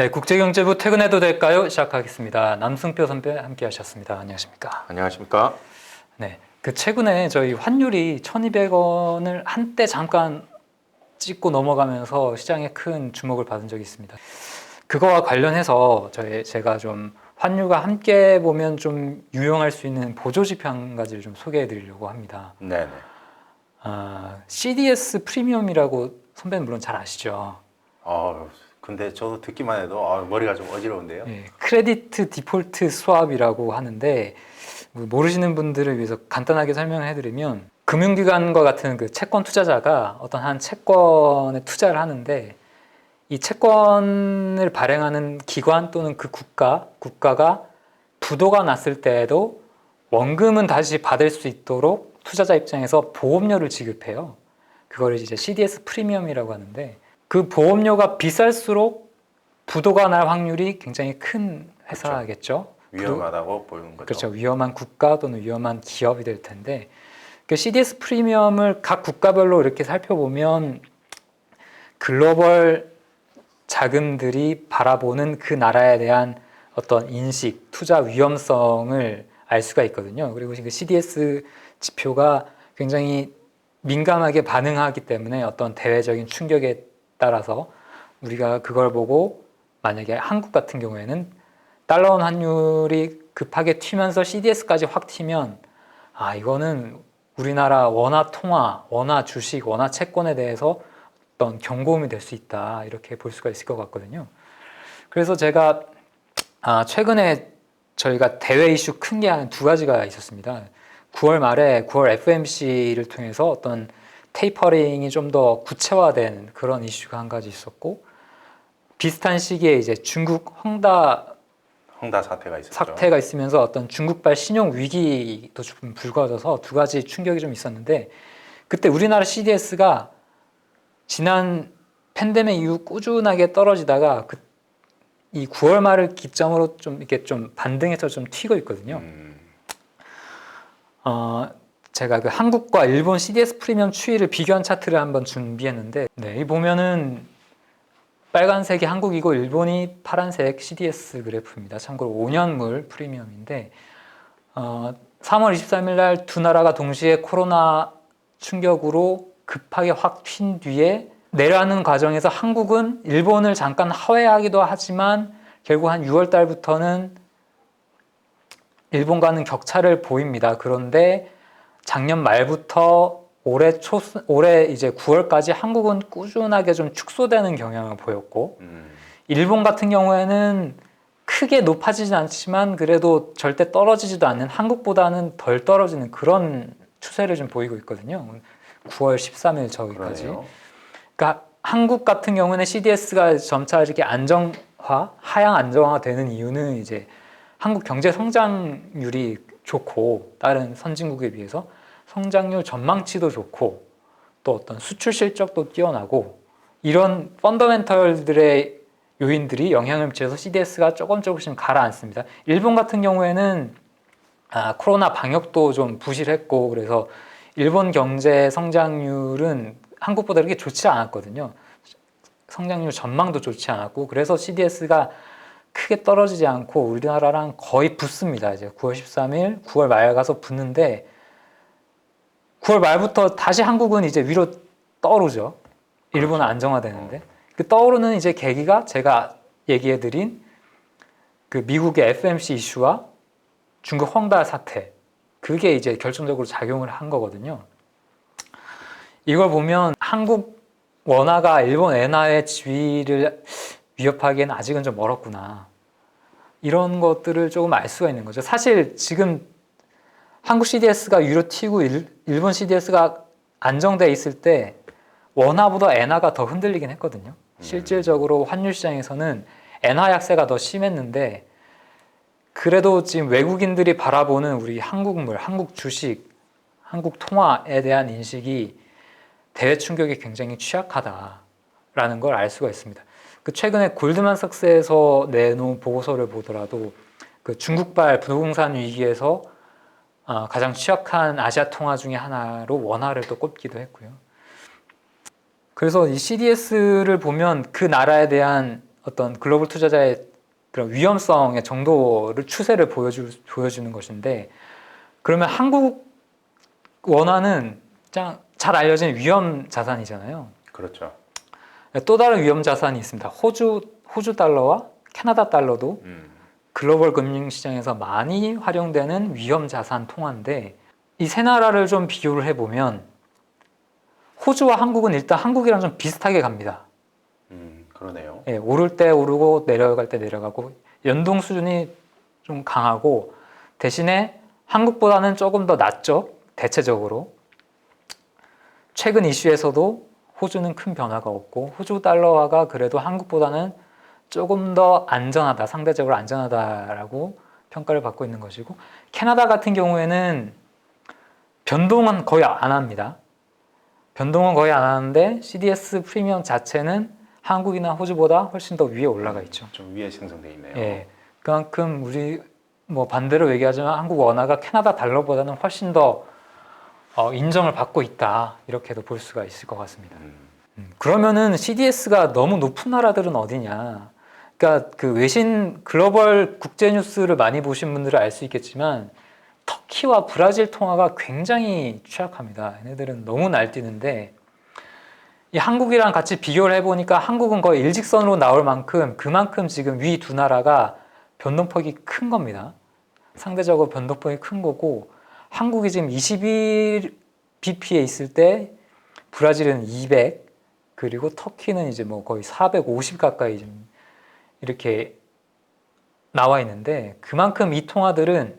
네, 국제경제부 퇴근해도 될까요? 시작하겠습니다. 남승표 선배 함께 하셨습니다. 안녕하십니까? 안녕하십니까? 네, 최근에 저희 환율이 1,200원을 한때 잠깐 찍고 넘어가면서 시장에 큰 주목을 받은 적이 있습니다. 그거와 관련해서 제가 좀 환율과 함께 보면 좀 유용할 수 있는 보조지표 한 가지를 좀 소개해 드리려고 합니다. 네네. CDS 프리미엄이라고 선배는 물론 잘 아시죠? 근데 저도 듣기만 해도 머리가 좀 어지러운데요. 네, 크레디트 디폴트 스왑이라고 하는데 모르시는 분들을 위해서 간단하게 설명을 해드리면 금융기관과 같은 그 채권 투자자가 어떤 한 채권에 투자를 하는데 이 채권을 발행하는 기관 또는 그 국가가 부도가 났을 때에도 원금은 다시 받을 수 있도록 투자자 입장에서 보험료를 지급해요. 그걸 이제 CDS 프리미엄이라고 하는데 그 보험료가 비쌀수록 부도가 날 확률이 굉장히 큰 회사겠죠. 위험하다고 보는 거죠. 그렇죠. 위험한 국가 또는 위험한 기업이 될 텐데 그 CDS 프리미엄을 각 국가별로 이렇게 살펴보면 글로벌 자금들이 바라보는 그 나라에 대한 어떤 인식, 투자 위험성을 알 수가 있거든요. 그리고 그 CDS 지표가 굉장히 민감하게 반응하기 때문에 어떤 대외적인 충격에 따라서 우리가 그걸 보고 만약에 한국 같은 경우에는 달러 원 환율이 급하게 튀면서 CDS까지 확 튀면 이거는 우리나라 원화 통화, 원화 주식, 원화 채권에 대해서 어떤 경고음이 될 수 있다 이렇게 볼 수가 있을 것 같거든요. 그래서 제가 최근에 저희가 대외 이슈 큰 게 한 두 가지가 있었습니다. 9월 말에 9월 FOMC를 통해서 어떤 테이퍼링이 좀 더 구체화된 그런 이슈가 한 가지 있었고 비슷한 시기에 이제 중국 헝다 사태가 있었죠. 사태가 있으면서 어떤 중국발 신용 위기도 좀 불거져서 두 가지 충격이 좀 있었는데 그때 우리나라 CDS가 지난 팬데믹 이후 꾸준하게 떨어지다가 이 9월 말을 기점으로 좀 이렇게 좀 반등해서 좀 튀고 있거든요. 제가 그 한국과 일본 CDS 프리미엄 추이를 비교한 차트를 한번 준비했는데 이 보면은 빨간색이 한국이고 일본이 파란색 CDS 그래프입니다. 참고로 5년물 프리미엄인데 3월 23일 날 두 나라가 동시에 코로나 충격으로 급하게 확 튄 뒤에 내려가는 과정에서 한국은 일본을 잠깐 하회하기도 하지만 결국 한 6월 달부터는 일본과는 격차를 보입니다. 그런데 작년 말부터 올해 이제 9월까지 한국은 꾸준하게 좀 축소되는 경향을 보였고, 일본 같은 경우에는 크게 높아지진 않지만 그래도 절대 떨어지지도 않는 그보다는 덜 떨어지는 그런 추세를 좀 보이고 있거든요. 9월 13일 저기까지. 그러네요. 그러니까 한국 같은 경우는 CDS가 점차 이렇게 하향 안정화되는 이유는 이제 한국 경제 성장률이 좋고 다른 선진국에 비해서 성장률 전망치도 좋고 또 어떤 수출 실적도 뛰어나고 이런 펀더멘털들의 요인들이 영향을 미쳐서 CDS가 조금씩 가라앉습니다. 일본 같은 경우에는 코로나 방역도 좀 부실했고 그래서 일본 경제 성장률은 한국보다 그렇게 좋지 않았거든요. 성장률 전망도 좋지 않았고 그래서 CDS가 크게 떨어지지 않고 우리나라랑 거의 붙습니다. 이제 9월 13일, 9월 말 가서 붙는데 9월 말부터 다시 한국은 이제 위로 떠오르죠. 일본은 그렇죠. 안정화되는데 그 떠오르는 이제 계기가 제가 얘기해드린 그 미국의 FOMC 이슈와 중국 헝다 사태 그게 이제 결정적으로 작용을 한 거거든요. 이걸 보면 한국 원화가 일본 엔화의 지위를 위협하기에는 아직은 좀 멀었구나. 이런 것들을 조금 알 수가 있는 거죠. 사실 지금 한국 CDS가 위로 튀고 일본 CDS가 안정돼 있을 때 원화보다 엔화가 더 흔들리긴 했거든요. 실질적으로 환율 시장에서는 엔화 약세가 더 심했는데 그래도 지금 외국인들이 바라보는 우리 한국물, 한국 주식, 한국 통화에 대한 인식이 대외 충격이 굉장히 취약하다라는 걸 알 수가 있습니다. 그 최근에 골드만삭스에서 내놓은 보고서를 보더라도 그 중국발 부동산 위기에서 가장 취약한 아시아 통화 중에 하나로 원화를 또 꼽기도 했고요. 그래서 이 CDS를 보면 그 나라에 대한 어떤 글로벌 투자자의 그런 위험성의 정도를 추세를 보여주는 것인데, 그러면 한국 원화는 잘 알려진 위험 자산이잖아요. 그렇죠. 또 다른 위험 자산이 있습니다. 호주 달러와 캐나다 달러도 글로벌 금융시장에서 많이 활용되는 위험 자산 통화인데, 이 세 나라를 좀 비교를 해보면 호주와 한국은 일단 한국이랑 좀 비슷하게 갑니다. 그러네요. 예, 오를 때 오르고 내려갈 때 내려가고 연동 수준이 좀 강하고, 대신에 한국보다는 조금 더 낮죠. 대체적으로. 최근 이슈에서도 호주는 큰 변화가 없고 호주 달러화가 그래도 한국보다는 조금 더 안전하다, 상대적으로 안전하다라고 평가를 받고 있는 것이고, 캐나다 같은 경우에는 변동은 거의 안 합니다. 변동은 거의 안 하는데 CDS 프리미엄 자체는 한국이나 호주보다 훨씬 더 위에 올라가 있죠. 좀 위에 생성돼 있네요. 예, 그만큼 우리 뭐 반대로 얘기하지만 한국 원화가 캐나다 달러보다는 훨씬 더 인정을 받고 있다, 이렇게도 볼 수가 있을 것 같습니다. 그러면은 CDS가 너무 높은 나라들은 어디냐? 그러니까 그 외신 글로벌 국제 뉴스를 많이 보신 분들은 알 수 있겠지만 터키와 브라질 통화가 굉장히 취약합니다. 얘네들은 너무 날뛰는데, 이 한국이랑 같이 비교를 해보니까 한국은 거의 일직선으로 나올 만큼 그만큼 지금 위 두 나라가 변동폭이 큰 겁니다. 상대적으로 변동폭이 큰 거고, 한국이 지금 21bp에 있을 때 브라질은 200, 그리고 터키는 이제 뭐 거의 450 가까이 좀 이렇게 나와 있는데, 그만큼 이 통화들은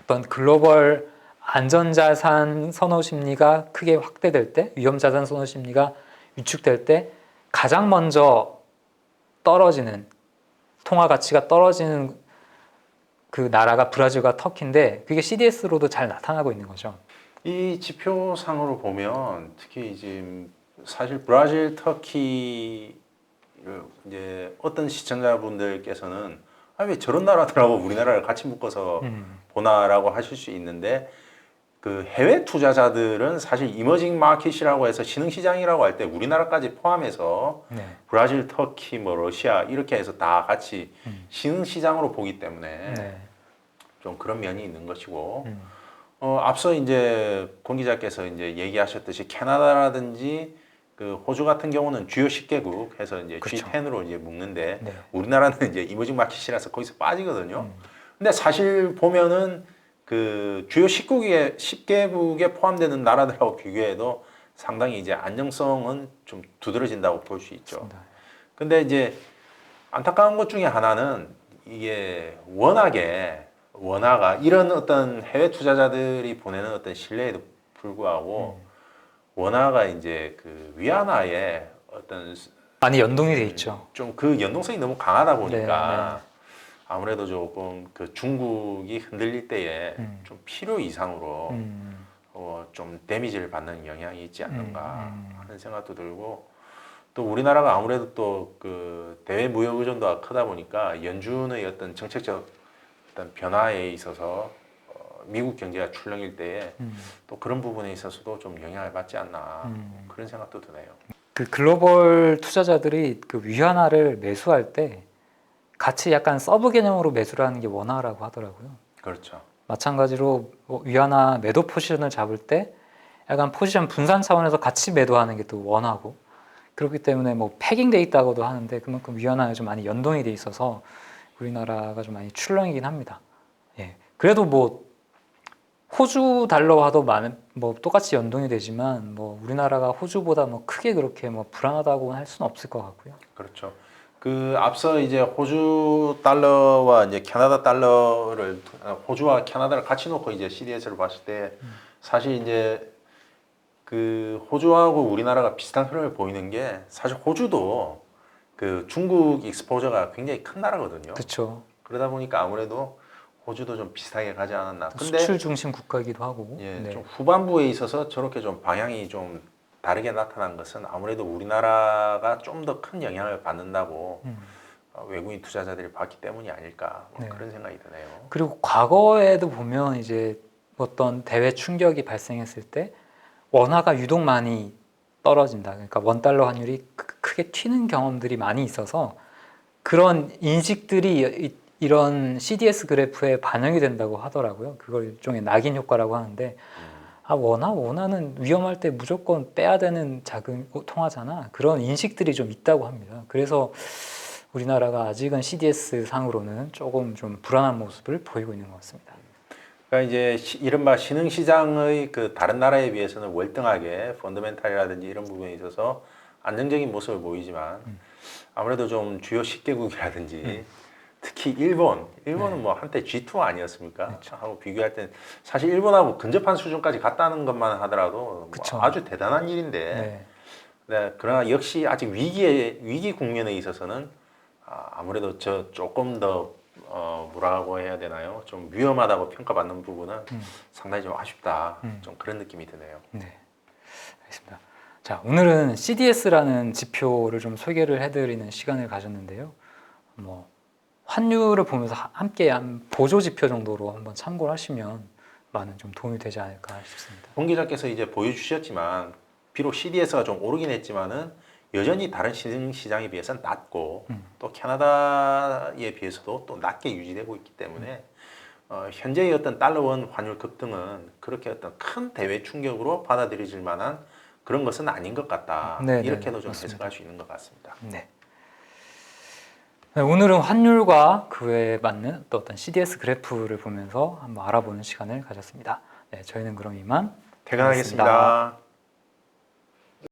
어떤 글로벌 안전자산 선호 심리가 크게 확대될 때, 위험자산 선호 심리가 위축될 때 가장 먼저 떨어지는, 통화 가치가 떨어지는 그 나라가 브라질과 터키인데, 그게 CDS로도 잘 나타나고 있는 거죠. 이 지표상으로 보면 특히 지금 사실 브라질, 터키 이제 어떤 시청자분들께서는 왜 저런 나라들하고 우리나라를 같이 묶어서 보나라고 하실 수 있는데, 그 해외 투자자들은 사실 이머징 마켓이라고 해서 신흥시장이라고 할 때 우리나라까지 포함해서 네. 브라질, 터키, 뭐 러시아 이렇게 해서 다 같이 신흥시장으로 보기 때문에 네. 좀 그런 면이 있는 것이고, 앞서 이제 권 기자께서 이제 얘기하셨듯이 캐나다라든지 그 호주 같은 경우는 주요 10개국 해서 이제 그렇죠. G10으로 이제 묶는데, 네. 우리나라는 이제 이머징 마켓이라서 거기서 빠지거든요. 근데 사실 보면은 그 주요 10개국에 포함되는 나라들하고 비교해도 상당히 이제 안정성은 좀 두드러진다고 볼 수 있죠. 맞습니다. 근데 이제 안타까운 것 중에 하나는 이게 워낙에 원화가 이런 어떤 해외 투자자들이 보내는 어떤 신뢰에도 불구하고 원화가 이제 그 위안화에 어떤 많이 연동이 돼 있죠. 좀 그 연동성이 너무 강하다 보니까 네, 아무래도 조금 그 중국이 흔들릴 때에 좀 필요 이상으로 좀 데미지를 받는 영향이 있지 않는가 하는 생각도 들고, 또 우리나라가 아무래도 또 그 대외 무역 의존도가 크다 보니까 연준의 어떤 정책적 어떤 변화에 있어서 미국 경제가 출렁일 때에 또 그런 부분에 있어서도 좀 영향을 받지 않나 그런 생각도 드네요. 그 글로벌 투자자들이 그 위안화를 매수할 때 같이 약간 서브 개념으로 매수를 하는 게 원화라고 하더라고요. 그렇죠. 마찬가지로 뭐 위안화 매도 포지션을 잡을 때 약간 포지션 분산 차원에서 같이 매도하는 게 또 원화고, 그렇기 때문에 뭐 패깅돼 있다고도 하는데 그만큼 위안화에 좀 많이 연동이 돼 있어서 우리나라가 좀 많이 출렁이긴 합니다. 예. 그래도 뭐 호주 달러와도 많은 뭐 똑같이 연동이 되지만 뭐 우리나라가 호주보다 뭐 크게 그렇게 뭐 불안하다고 할 수는 없을 것 같고요. 그렇죠. 그 앞서 이제 호주 달러와 이제 캐나다 달러를 호주와 캐나다를 같이 놓고 이제 CDS를 봤을 때 사실 이제 그 호주하고 우리나라가 비슷한 흐름을 보이는 게, 사실 호주도 그 중국 익스포저가 굉장히 큰 나라거든요. 그렇죠. 그러다 보니까 아무래도 호주도 좀 비슷하게 가지 않았나. 근데 수출 중심 국가이기도 하고. 예, 네. 좀 후반부에 있어서 저렇게 좀 방향이 좀 다르게 나타난 것은 아무래도 우리나라가 좀 더 큰 영향을 받는다고 외국인 투자자들이 봤기 때문이 아닐까, 뭐 네. 그런 생각이 드네요. 그리고 과거에도 보면 이제 어떤 대외 충격이 발생했을 때 원화가 유독 많이 떨어진다. 그러니까 원 달러 환율이 크게 튀는 경험들이 많이 있어서 그런 인식들이 이런 CDS 그래프에 반영이 된다고 하더라고요. 그걸 일종의 낙인 효과라고 하는데 원화는 위험할 때 무조건 빼야 되는 자금 통화잖아. 그런 인식들이 좀 있다고 합니다. 그래서 우리나라가 아직은 CDS 상으로는 조금 좀 불안한 모습을 보이고 있는 것 같습니다. 그러니까 이제 이른바 신흥시장의 그 다른 나라에 비해서는 월등하게 펀더멘탈이라든지 이런 부분에 있어서 안정적인 모습을 보이지만 아무래도 좀 주요 10개국이라든지 특히 일본은 네. 뭐 한때 G2 아니었습니까? 그렇죠. 하고 비교할 땐 사실 일본하고 근접한 수준까지 갔다는 것만 하더라도 뭐 그쵸. 아주 대단한 일인데 네. 네, 그러나 역시 아직 위기 국면에 있어서는 아무래도 조금 더 뭐라고 해야 되나요? 좀 위험하다고 평가받는 부분은 상당히 좀 아쉽다. 좀 그런 느낌이 드네요. 네. 알겠습니다. 자, 오늘은 CDS라는 지표를 좀 소개를 해드리는 시간을 가졌는데요. 뭐 환율을 보면서 함께 한 보조 지표 정도로 한번 참고를 하시면 많은 좀 도움이 되지 않을까 싶습니다. 홍 기자께서 이제 보여주셨지만 비록 CDS가 좀 오르긴 했지만은 여전히 다른 시장에 비해서는 낮고 또 캐나다에 비해서도 또 낮게 유지되고 있기 때문에 현재의 어떤 달러원 환율 급등은 그렇게 어떤 큰 대외 충격으로 받아들여질 만한 그런 것은 아닌 것 같다. 네, 이렇게도 네, 좀 맞습니다. 해석할 수 있는 것 같습니다. 네. 네, 오늘은 환율과 그에 맞는 또 어떤 CDS 그래프를 보면서 한번 알아보는 시간을 가졌습니다. 네, 저희는 그럼 이만 퇴근하겠습니다.